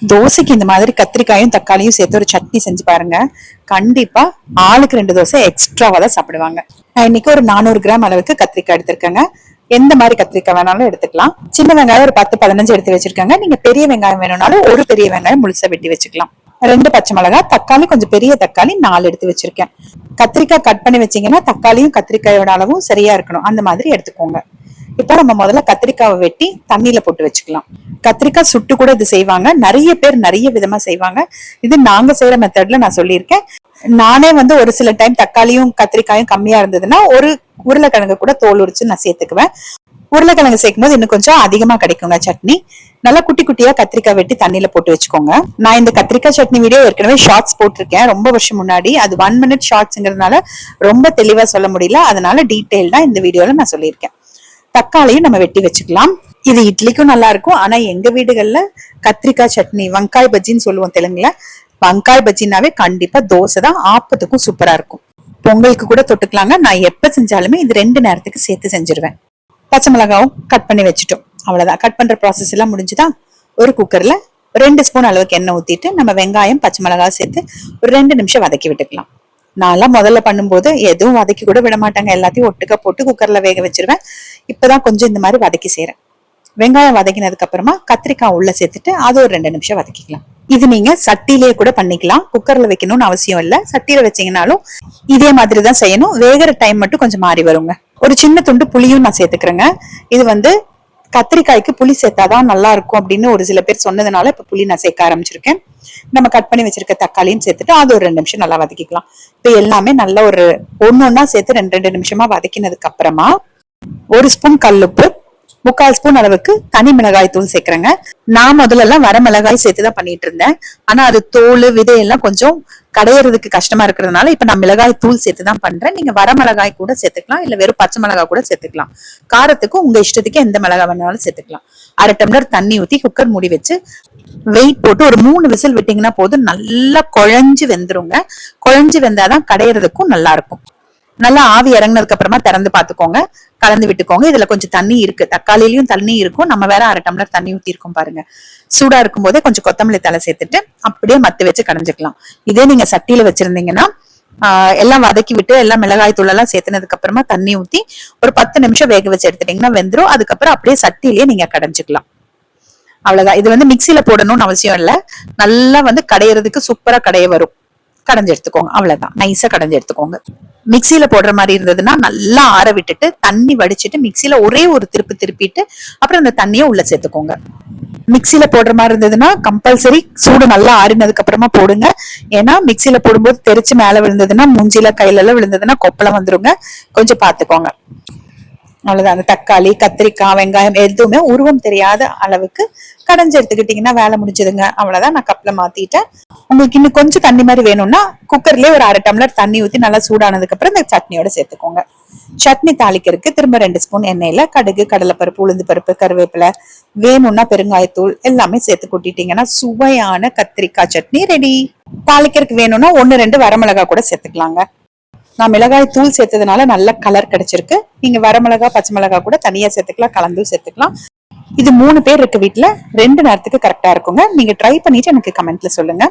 தோசைக்கு இந்த மாதிரி கத்திரிக்காயும் தக்காளியும் சேர்த்து ஒரு சட்னி செஞ்சு பாருங்க. கண்டிப்பா ஆளுக்கு 2 தோசை எக்ஸ்ட்ராவா தான் சாப்பிடுவாங்க. நான் இன்னைக்கு ஒரு 400 கிராம் அளவுக்கு கத்திரிக்காய் எடுத்திருக்கேங்க. எந்த மாதிரி கத்திரிக்காய் வேணாலும் எடுத்துக்கலாம். சின்ன வெங்காயம் ஒரு 10-15 எடுத்து வச்சிருக்காங்க. நீங்க பெரிய வெங்காயம் வேணும்னாலும் ஒரு பெரிய வெங்காயம் முழுசா வெட்டி வச்சுக்கலாம். 2 பச்சை மிளகாய், தக்காளி கொஞ்சம் பெரிய தக்காளி 4 எடுத்து வச்சிருக்கேன். கத்திரிக்காய் கட் பண்ணி வச்சீங்கன்னா தக்காளியும் கத்திரிக்காயோட அளவும் சரியா இருக்கணும். அந்த மாதிரி எடுத்துக்கோங்க. இப்போ நம்ம முதல்ல கத்திரிக்காவை வெட்டி தண்ணியில போட்டு வச்சுக்கலாம். கத்திரிக்காய் சுட்டு கூட இது செய்வாங்க. நிறைய பேர் நிறைய விதமா செய்வாங்க. இது நாங்க செய்யற மெத்தட்ல நான் சொல்லியிருக்கேன். நானே ஒரு சில டைம் தக்காளியும் கத்திரிக்காயும் கம்மியா இருந்ததுன்னா ஒரு உருளைக்கிழங்கு கூட தோல் உரிச்சு நான் சேர்த்துக்குவேன். உருளைக்கிழங்கு சேர்க்கும் போது இன்னும் கொஞ்சம் அதிகமா கிடைக்குங்க சட்னி. நல்லா குட்டி குட்டியா கத்திரிக்காய் வெட்டி தண்ணியில போட்டு வச்சுக்கோங்க. நான் இந்த கத்திரிக்காய் சட்னி வீடியோ ஏற்கனவே ஷார்ட்ஸ் போட்டிருக்கேன் ரொம்ப வருஷம் முன்னாடி. அது 1 minute ஷார்ட்ஸ்ங்கிறதுனால ரொம்ப தெளிவா சொல்ல முடியல. அதனால டீட்டெயில்டா இந்த வீடியோல நான் சொல்லியிருக்கேன். தக்காளியும் நம்ம வெட்டி வச்சுக்கலாம். இது இட்லிக்கும் நல்லா இருக்கும். ஆனா எங்க வீடுகள்ல கத்திரிக்காய் சட்னி, வங்காய் பஜ்ஜின்னு சொல்லுவோம் தெலுங்குல. வங்காய் பஜ்ஜினாவே கண்டிப்பா தோசை தான், ஆப்பத்துக்கும் சூப்பரா இருக்கும். பொங்கலுக்கு கூட தொட்டுக்கலாங்க. நான் எப்ப செஞ்சாலுமே இது 2 நேரத்துக்கு சேர்த்து செஞ்சிருவேன். பச்சை மிளகாவும் கட் பண்ணி வச்சுட்டோம். அவ்வளவுதான். கட் பண்ற ப்ராசஸ் எல்லாம் முடிஞ்சுதான். ஒரு குக்கர்ல 2 ஸ்பூன் அளவுக்கு எண்ணெய் ஊத்திட்டு நம்ம வெங்காயம் பச்சை மிளகாய் சேர்த்து ஒரு 2 நிமிஷம் வதக்கி விட்டுக்கலாம். நான்லாம் முதல்ல பண்ணும்போது எதுவும் வதக்கி கூட விட மாட்டாங்க. எல்லாத்தையும் ஒட்டுக்கா போட்டு குக்கர்ல வேக வச்சிருவேன். இப்பதான் கொஞ்சம் இந்த மாதிரி வதக்கி செய்யறேன். வெங்காயம் வதக்கினதுக்கு அப்புறமா கத்திரிக்காய் உள்ள சேர்த்துட்டு அது ஒரு 2 நிமிஷம் வதக்கிக்கலாம். இது நீங்க சட்டிலேயே கூட பண்ணிக்கலாம். குக்கர்ல வைக்கணும்னு அவசியம் இல்ல. சட்டியில வச்சீங்கன்னாலும் இதே மாதிரி தான் செய்யணும். வேகிற டைம் மட்டும் கொஞ்சம் மாறி வருங்க. ஒரு சின்ன துண்டு புளியும் நான் சேர்த்துக்கிறேங்க. இது கத்திரிக்காய்க்கு புளி சேர்த்தாதான் நல்லா இருக்கும் அப்படின்னு ஒரு சில பேர் சொன்னதுனால இப்ப புளி நான் சேர்க்க ஆரம்பிச்சிருக்கேன். நம்ம கட் பண்ணி வச்சிருக்க தக்காளியும் சேர்த்துட்டு அது ஒரு 2 நிமிஷம் நல்லா வதக்கிக்கலாம். இப்ப எல்லாமே நல்லா ஒரு ஒன்னொன்னா சேர்த்து 2 நிமிஷமா வதக்கினதுக்கு அப்புறமா 1 ஸ்பூன் கல்லுப்பு, 3/4 ஸ்பூன் அளவுக்கு தனி மிளகாய் தூள் சேர்க்கிறேங்க. நான் முதல்ல எல்லாம் வர மிளகாய் சேர்த்துதான் பண்ணிட்டு இருந்தேன். ஆனா அது தோல் விதையெல்லாம் கொஞ்சம் கடையிறதுக்கு கஷ்டமா இருக்கிறதுனால இப்ப நான் மிளகாய் தூள் சேர்த்துதான் பண்றேன். நீங்க வர மிளகாய் கூட சேர்த்துக்கலாம், இல்ல வெறும் பச்சை மிளகாய் கூட சேர்த்துக்கலாம். காரத்துக்கு உங்க இஷ்டத்துக்கு எந்த மிளகாய் வேணாலும் சேர்த்துக்கலாம். 1/2 டம்ளர் தண்ணி ஊத்தி குக்கர் மூடி வச்சு வெயிட் போட்டு ஒரு 3 விசில் விட்டீங்கன்னா போதும். நல்லா குழஞ்சு வெந்துருங்க. குழஞ்சு வெந்தாதான் கடையிறதுக்கும் நல்லா இருக்கும். நல்லா ஆவி இறங்கினதுக்கு அப்புறமா திறந்து பாத்துக்கோங்க, கலந்து விட்டுக்கோங்க. இதுல கொஞ்சம் தண்ணி இருக்கு, தக்காளியிலயும் தண்ணி இருக்கும். நம்ம வேற 1/2 டம்ளர் தண்ணி ஊத்தி இருக்கோம் பாருங்க. சூடா இருக்கும் போதே கொஞ்சம் கொத்தமல்லி தலை சேர்த்துட்டு அப்படியே மத்து வச்சு கடைஞ்சிக்கலாம். இதே நீங்க சட்டியில வச்சிருந்தீங்கன்னா எல்லாம் வதக்கி விட்டு எல்லாம் மிளகாய் தூள் எல்லாம் சேர்த்துனதுக்கு அப்புறமா தண்ணி ஊத்தி ஒரு 10 நிமிஷம் வேக வச்சு எடுத்துட்டீங்கன்னா வெந்துரும். அதுக்கப்புறம் அப்படியே சட்டிலேயே நீங்க கடைஞ்சிக்கலாம். அவ்வளவுதான். இது மிக்சியில போடணும்னு அவசியம் இல்ல. நல்லா கடையிறதுக்கு சூப்பரா கடைய வரும். கடைஞ்சு எடுத்துக்கோங்க. அவ்வளவுதான். நைஸா கடைஞ்சு எடுத்துக்கோங்க. மிக்சியில போடுற மாதிரி இருந்ததுன்னா நல்லா ஆற விட்டுட்டு தண்ணி வடிச்சிட்டு மிக்சியில ஒரே ஒரு திருப்பிட்டு அப்புறம் அந்த தண்ணியை உள்ள சேர்த்துக்கோங்க. மிக்சியில போடுற மாதிரி இருந்ததுன்னா கம்பல்சரி சூடு நல்லா ஆறினதுக்கு அப்புறமா போடுங்க. ஏன்னா மிக்சியில போடும்போது தெரிச்சு மேல விழுந்ததுன்னா மூஞ்சில கையில எல்லாம் விழுந்ததுன்னா கொப்பளம் வந்துருங்க. கொஞ்சம் பாத்துக்கோங்க. அவ்வளவுதான். அந்த தக்காளி, கத்திரிக்காய், வெங்காயம் எதுவுமே உருவம் தெரியாத அளவுக்கு கடைஞ்சு எடுத்துக்கிட்டீங்கன்னா வேலை முடிஞ்சதுங்க. அவ்வளவுதான். நான் கப்ல மாத்திட்டேன். உங்களுக்கு இன்னும் கொஞ்சம் தண்ணி மாதிரி வேணும்னா குக்கர்லயே ஒரு 1/2 டம்ளர் தண்ணி ஊத்தி நல்லா சூடானதுக்கு அப்புறம் இந்த சட்னியோட சேர்த்துக்கோங்க. சட்னி தாளிக்கிறதுக்கு திரும்ப 2 ஸ்பூன் எண்ணெயில கடுகு, கடலைப்பருப்பு, உளுந்து பருப்பு, கருவேப்பிலை, வேணும்னா பெருங்காயத்தூள் எல்லாமே சேர்த்து கொட்டிட்டீங்கன்னா சுவையான கத்திரிக்காய் சட்னி ரெடி. தாளிக்கிறதுக்கு வேணும்னா 1-2 வரமிளகாய் கூட சேர்த்துக்கலாங்க. நான் மிளகாய் தூள் சேர்த்ததுனால நல்ல கலர் கிடைச்சிருக்கு. நீங்க வரமிளகாய், பச்சை மிளகாய் கூட தனியா சேர்த்துக்கலாம், கலந்தும் சேர்த்துக்கலாம். இது 3 பேர் இருக்க வீட்டுல 2 நேரத்துக்கு கரெக்டா இருக்குங்க. நீங்க ட்ரை பண்ணிட்டு எனக்கு கமெண்ட்ல சொல்லுங்க.